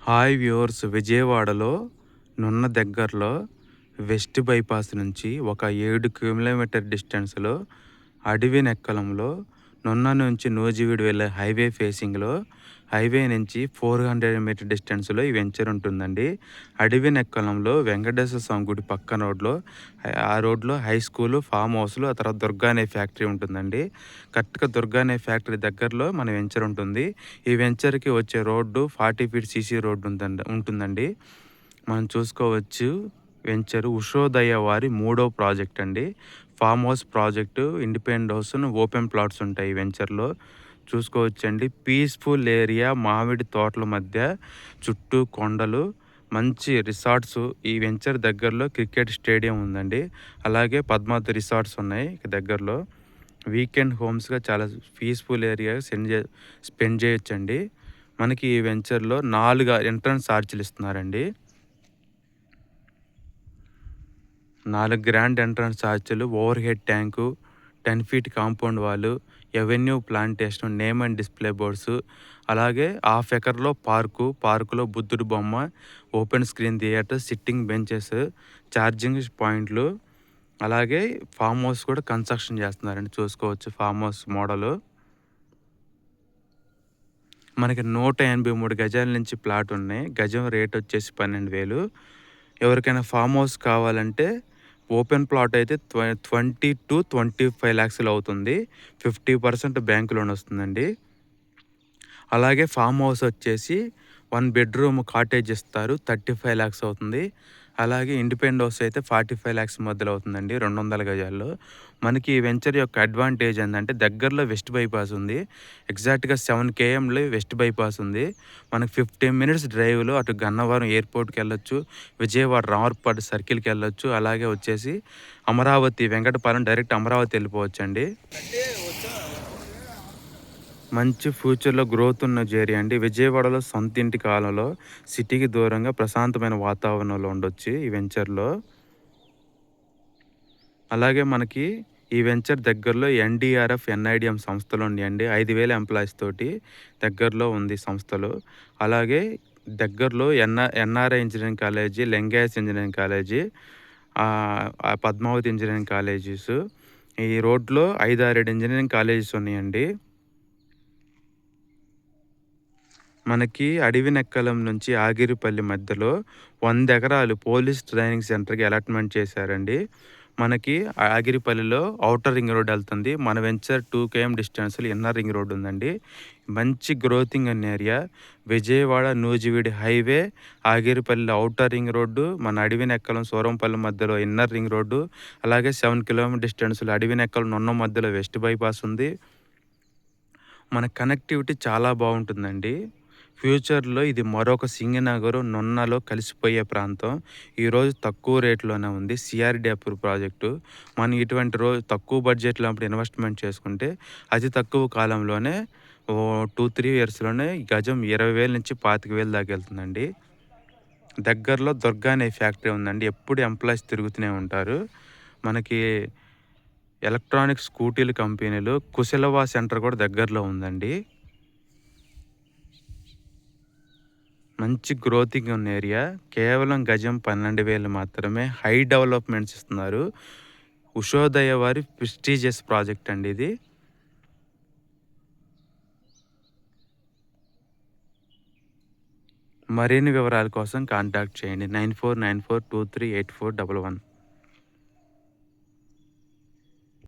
Hi viewers, విజయవాడలో నున్న దగ్గరలో వెస్ట్ బైపాస్ నుంచి ఒక 7 కిలోమీటర్ డిస్టెన్స్లో అడవి నెక్కలంలో నున్న నుంచి నూజివీడు వెళ్ళే హైవే ఫేసింగ్లో హైవే నుంచి 400 మీటర్ డిస్టెన్స్లో ఈ వెంచర్ ఉంటుందండి. అడవి నెక్కలంలో వెంకటేశ్వర స్వామి గుడి పక్కన రోడ్లో, ఆ రోడ్లో హై స్కూలు, ఫామ్ హౌస్లు, ఆ తర్వాత దుర్గా అనే ఫ్యాక్టరీ ఉంటుందండి. కరెక్ట్గా దుర్గా అనే ఫ్యాక్టరీ దగ్గరలో మన వెంచర్ ఉంటుంది. ఈ వెంచర్కి వచ్చే రోడ్డు 40 ఫీట్ సీసీ రోడ్డు ఉంటుందండి. మనం చూసుకోవచ్చు. వెంచరు ఉషోదయ వారి 3వ ప్రాజెక్ట్ అండి. Farm house project, independent house, open plots ఉంటాయి ఈ వెంచర్లో. చూసుకోవచ్చండి. పీస్ఫుల్ ఏరియా, మామిడి తోటల మధ్య, చుట్టూ కొండలు, మంచి రిసార్ట్స్. ఈ వెంచర్ దగ్గరలో క్రికెట్ స్టేడియం ఉందండి. అలాగే పద్మావతి రిసార్ట్స్ ఉన్నాయి దగ్గరలో. వీకెండ్ హోమ్స్గా చాలా పీస్ఫుల్ ఏరియా స్పెండ్ చేయొచ్చండి. మనకి ఈ వెంచర్లో 4 ఎంట్రన్స్ ఆర్చ్లు ఇస్తున్నారండి. 4 గ్రాండ్ ఎంట్రన్స్ ఆర్చ్లు, overhead tank, 10 feet compound wall, avenue plantation, name and display boards, అలాగే హాఫ్ ఎకర్లో పార్కులో బుద్ధుడి బొమ్మ, open screen theatre, sitting benches, charging పాయింట్లు, అలాగే ఫామ్ హౌస్ కూడా కన్స్ట్రక్షన్ చేస్తున్నారండి. చూసుకోవచ్చు ఫామ్ హౌస్ మోడలు. మనకి 183 గజాల నుంచి ప్లాట్ ఉన్నాయి. గజం రేట్ వచ్చేసి 12,000. ఎవరికైనా ఫామ్ హౌస్ కావాలంటే ఓపెన్ ప్లాట్ అయితే 20 to 25 lakhsలో అవుతుంది. 50% బ్యాంక్ లోన్ వస్తుందండి. అలాగే ఫామ్ హౌస్ వచ్చేసి 1 బెడ్రూమ్ కాటేజ్ ఇస్తారు, 35 lakhs అవుతుంది. అలాగే ఇండిపెండెంట్ హౌస్ అయితే 45 lakhs మధ్యలో అవుతుందండి, 200 గజాల్లో. మనకి ఈ వెంచర్ యొక్క అడ్వాంటేజ్ ఏంటంటే దగ్గరలో వెస్ట్ బైపాస్ ఉంది. ఎగ్జాక్ట్గా 7 kmలో వెస్ట్ బైపాస్ ఉంది. మనకి 15 minutes డ్రైవ్లో అటు గన్నవరం ఎయిర్పోర్ట్కి వెళ్ళొచ్చు, విజయవాడ రామర్పాడు సర్కిల్కి వెళ్ళొచ్చు. అలాగే వచ్చేసి అమరావతి, వెంకటపాలెం డైరెక్ట్ అమరావతి వెళ్ళిపోవచ్చండి. మంచి ఫ్యూచర్లో గ్రోత్ ఉన్న ఏరియా అండి. విజయవాడలో సొంత ఇంటి కాలంలో సిటీకి దూరంగా ప్రశాంతమైన వాతావరణంలో ఉండొచ్చు ఈ వెంచర్లో. అలాగే మనకి ఈ వెంచర్ దగ్గరలో ఎన్డీఆర్ఎఫ్, ఎన్ఐడిఎం సంస్థలు ఉన్నాయండి. 5,000 ఎంప్లాయీస్ తోటి దగ్గరలో ఉంది సంస్థలు. అలాగే దగ్గరలో NRI engineering college, Lingayat engineering college, Padmavathi engineering colleges. ఈ రోడ్లో 5-6 ఇంజనీరింగ్ కాలేజెస్ ఉన్నాయండి. మనకి అడవినెక్కలం నుంచి ఆగిరిపల్లి మధ్యలో 100 ఎకరాలు పోలీస్ ట్రైనింగ్ సెంటర్కి అలాట్మెంట్ చేశారండి. మనకి ఆగిరిపల్లిలో ఔటర్ రింగ్ రోడ్ వెళ్తుంది. మన వెంచర్ 2 km డిస్టెన్స్లో ఇన్నర్ రింగ్ రోడ్ ఉందండి. మంచి గ్రోతింగ్ అనే ఏరియా. విజయవాడ నూజివీడి highway, Agiripalli outer ring road, మన అడవినెక్కలం సూరంపల్లి మధ్యలో ఇన్నర్ రింగ్ రోడ్డు, అలాగే 7 km డిస్టెన్స్లో అడవినెక్కలం నున్న మధ్యలో వెస్ట్ బైపాస్ ఉంది. మన కనెక్టివిటీ చాలా బాగుంటుందండి. ఫ్యూచర్లో ఇది మరొక సింగనగరం, నున్నలో కలిసిపోయే ప్రాంతం. ఈరోజు తక్కువ రేట్లోనే ఉంది. CRD approve project. మనం ఇటువంటి తక్కువ బడ్జెట్లో అప్పుడు ఇన్వెస్ట్మెంట్ చేసుకుంటే అతి తక్కువ కాలంలోనే 2-3 ఇయర్స్లోనే గజం 20,000 నుంచి 25,000 దాకా వెళ్తుందండి. దగ్గరలో దుర్గా అనే ఫ్యాక్టరీ ఉందండి. ఎప్పుడు ఎంప్లాయీస్ తిరుగుతూనే ఉంటారు. మనకి ఎలక్ట్రానిక్ స్కూటీల కంపెనీలు, కుశలవా సెంటర్ కూడా దగ్గరలో ఉందండి. మంచి గ్రోతింగ్ ఉన్న ఏరియా. కేవలం గజం 12,000 మాత్రమే. హై డెవలప్మెంట్స్ ఇస్తున్నారు. ఉషోదయ వారి ప్రెస్టీజియస్ ప్రాజెక్ట్ అండి ఇది. మరిన్ని వివరాల కోసం కాంటాక్ట్ చేయండి 9494238411.